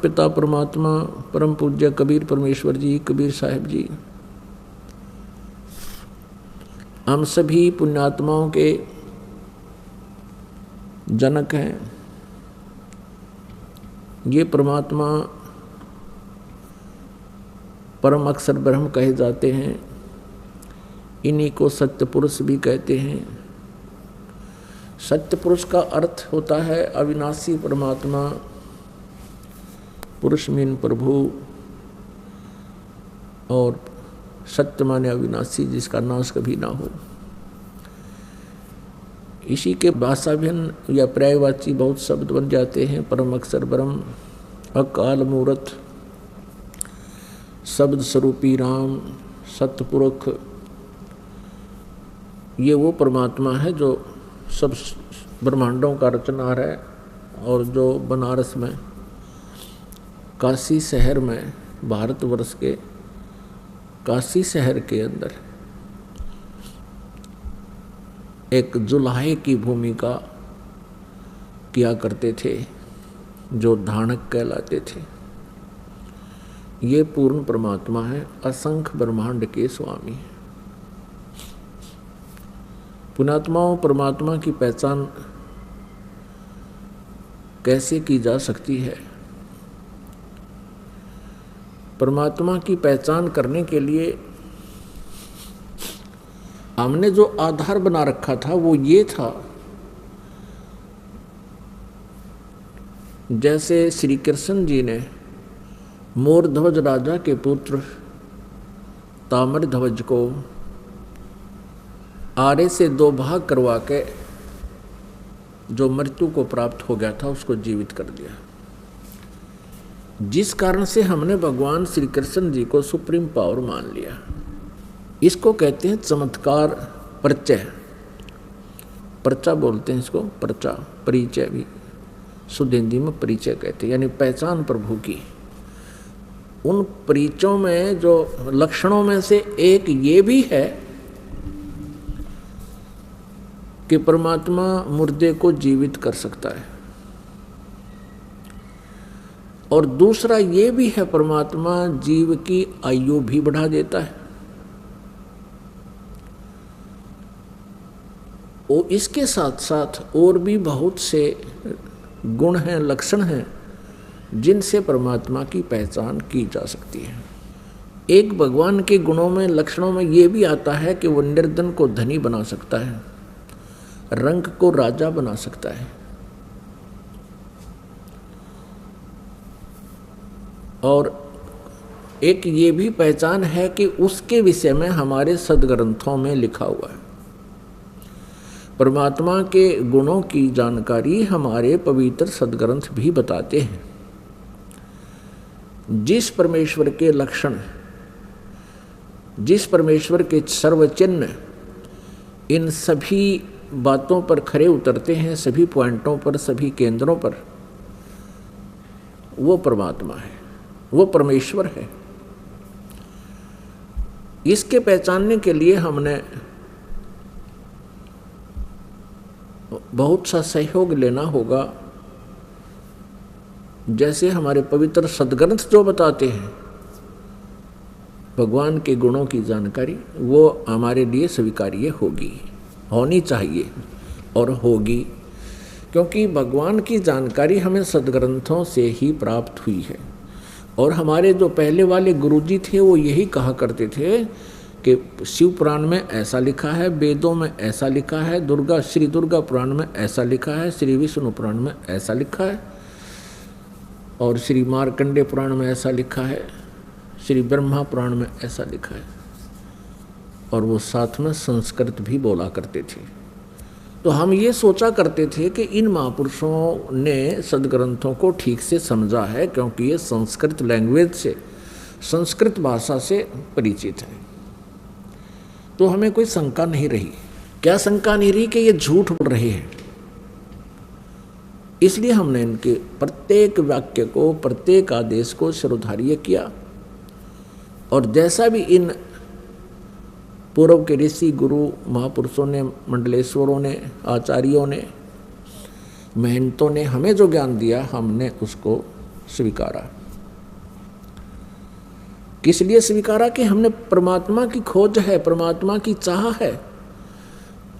पिता परमात्मा परम पूज्य कबीर परमेश्वर जी, कबीर साहिब जी, हम सभी पुण्यात्माओं के जनक हैं। ये परमात्मा परम अक्षर ब्रह्म कहे जाते हैं। इन्हीं को सत्य पुरुष भी कहते हैं। सत्य पुरुष का अर्थ होता है अविनाशी परमात्मा, पुरुष मीन प्रभु, और सत्य माने अविनाशी, जिसका नाश कभी ना हो। इसी के भाषाभिन्न या पर्यायवाची बहुत शब्द बन जाते हैं। परम अक्षर ब्रह्म, अकाल मूर्त, शब्द स्वरूपी राम, सतपुरुष, ये वो परमात्मा है जो सब ब्रह्मांडों का रचनहार है और जो बनारस में, काशी शहर में, भारतवर्ष के काशी शहर के अंदर एक जुलाहे की भूमिका किया करते थे, जो धानक कहलाते थे। ये पूर्ण परमात्मा है, असंख्य ब्रह्मांड के स्वामी हैं। पुण्यात्माओं, परमात्मा की पहचान कैसे की जा सकती है? परमात्मा की पहचान करने के लिए हमने जो आधार बना रखा था वो ये था, जैसे श्री कृष्ण जी ने मोरध्वज राजा के पुत्र ताम्रध्वज को आरे से 2 भाग करवा के जो मृत्यु को प्राप्त हो गया था उसको जीवित कर दिया। जिस कारण से हमने भगवान श्री कृष्ण जी को सुप्रीम पावर मान लिया। इसको कहते हैं चमत्कार परिचय। पर्चा बोलते हैं इसको, पर्चा, परिचय भी शुद्ध हिंदी में परिचय कहते हैं, यानी पहचान प्रभु की। उन परिचयों में जो लक्षणों में से एक ये भी है कि परमात्मा मुर्दे को जीवित कर सकता है, और दूसरा ये भी है परमात्मा जीव की आयु भी बढ़ा देता है। और इसके साथ साथ और भी बहुत से गुण हैं, लक्षण हैं, जिनसे परमात्मा की पहचान की जा सकती है। एक भगवान के गुणों में, लक्षणों में ये भी आता है कि वो निर्धन को धनी बना सकता है, रंग को राजा बना सकता है, और एक ये भी पहचान है कि उसके विषय में हमारे सदग्रंथों में लिखा हुआ है। परमात्मा के गुणों की जानकारी हमारे पवित्र सदग्रंथ भी बताते हैं। जिस परमेश्वर के लक्षण, जिस परमेश्वर के सर्वचिन्ह इन सभी बातों पर खरे उतरते हैं, सभी पॉइंटों पर, सभी केंद्रों पर, वो परमात्मा है, वो परमेश्वर है। इसके पहचानने के लिए हमने बहुत सा सहयोग लेना होगा। जैसे हमारे पवित्र सदग्रंथ जो बताते हैं भगवान के गुणों की जानकारी, वो हमारे लिए स्वीकार्य होगी, होनी चाहिए और होगी, क्योंकि भगवान की जानकारी हमें सदग्रंथों से ही प्राप्त हुई है। और हमारे जो पहले वाले गुरुजी थे वो यही कहा करते थे कि शिव पुराण में ऐसा लिखा है, वेदों में ऐसा लिखा है, श्री दुर्गा पुराण में ऐसा लिखा है, श्री विष्णु पुराण में ऐसा लिखा है, और श्री मार्कंडे पुराण में ऐसा लिखा है, श्री ब्रह्मा पुराण में ऐसा लिखा है। और वो साथ में संस्कृत भी बोला करते थे। तो हम ये सोचा करते थे कि इन महापुरुषों ने सदग्रंथों को ठीक से समझा है, क्योंकि ये संस्कृत लैंग्वेज से, संस्कृत भाषा से परिचित है। तो हमें कोई शंका नहीं रही। क्या शंका नहीं रही कि ये झूठ बोल रहे हैं। इसलिए हमने इनके प्रत्येक वाक्य को, प्रत्येक आदेश को शिरोधार्य किया, और जैसा भी इन पूर्व के ऋषि गुरु महापुरुषों ने, मंडलेश्वरों ने, आचार्यों ने, महंतों ने हमें जो ज्ञान दिया, हमने उसको स्वीकारा। किस लिए स्वीकारा? कि हमने परमात्मा की खोज है, परमात्मा की चाह है,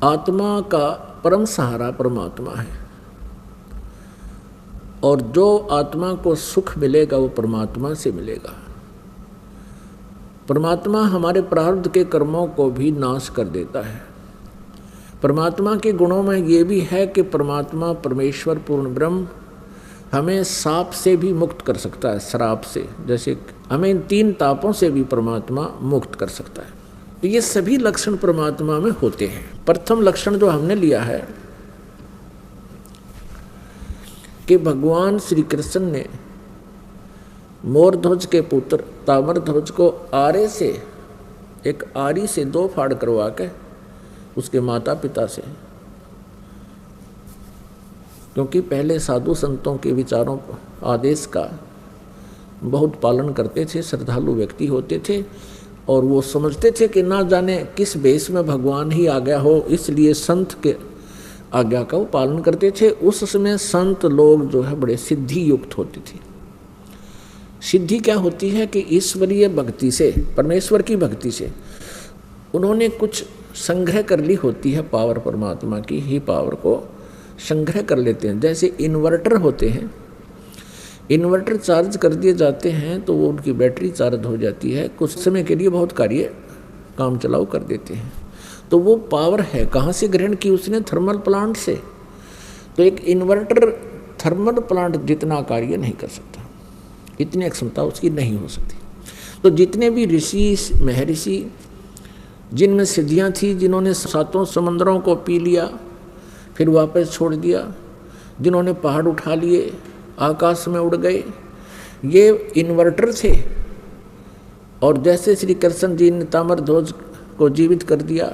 आत्मा का परम सहारा परमात्मा है, और जो आत्मा को सुख मिलेगा वो परमात्मा से मिलेगा। परमात्मा हमारे प्रारब्ध के कर्मों को भी नाश कर देता है। परमात्मा के गुणों में ये भी है कि परमात्मा परमेश्वर पूर्ण ब्रह्म हमें साप से भी मुक्त कर सकता है, श्राप से, जैसे हमें इन 3 तापों से भी परमात्मा मुक्त कर सकता है। तो ये सभी लक्षण परमात्मा में होते हैं। प्रथम लक्षण जो हमने लिया है कि भगवान श्री कृष्ण ने मोरध्वज के पुत्र ताम्रध्वज को आरे से, एक आरी से 2 फाड़ करवा के उसके माता पिता से, क्योंकि पहले साधु संतों के विचारों आदेश का बहुत पालन करते थे, श्रद्धालु व्यक्ति होते थे, और वो समझते थे कि ना जाने किस भेष में भगवान ही आ गया हो, इसलिए संत के आज्ञा का वो पालन करते थे। उस समय संत लोग जो है बड़े सिद्धि युक्त होते थे। सिद्धि क्या होती है? कि ईश्वरीय भक्ति से, परमेश्वर की भक्ति से उन्होंने कुछ संग्रह कर ली होती है, पावर परमात्मा की ही पावर को संग्रह कर लेते हैं। जैसे इन्वर्टर होते हैं, इन्वर्टर चार्ज कर दिए जाते हैं तो वो उनकी बैटरी चार्ज हो जाती है, कुछ समय के लिए बहुत कार्य काम चलाओ कर देते हैं। तो वो पावर है कहाँ से ग्रहण की उसने? थर्मल प्लांट से। तो एक इन्वर्टर थर्मल प्लांट जितना कार्य नहीं कर सकता, इतनी क्षमता उसकी नहीं हो सकती। तो जितने भी ऋषि महर्षि जिनमें सिद्धियाँ थी, जिन्होंने 7 समंदरों को पी लिया फिर वापस छोड़ दिया, जिन्होंने पहाड़ उठा लिए आकाश में उड़ गए, ये इन्वर्टर थे। और जैसे श्री कृष्ण जी ने ताम्रध्वज को जीवित कर दिया,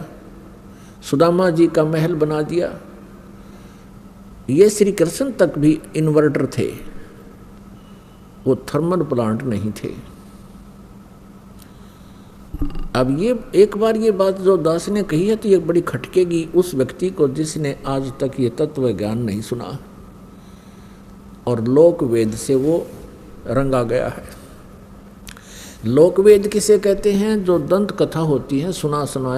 सुदामा जी का महल बना दिया, ये श्री कृष्ण तक भी इन्वर्टर थे, वो थर्मल प्लांट नहीं थे। अब ये एक बार ये बात जो दास ने कही है तो ये बड़ी खटकेगी उस व्यक्ति को जिसने आज तक ये तत्व ज्ञान नहीं सुना और लोक वेद से वो रंगा गया है। लोक वेद किसे कहते हैं? जो दंत कथा होती है, सुना सुनाया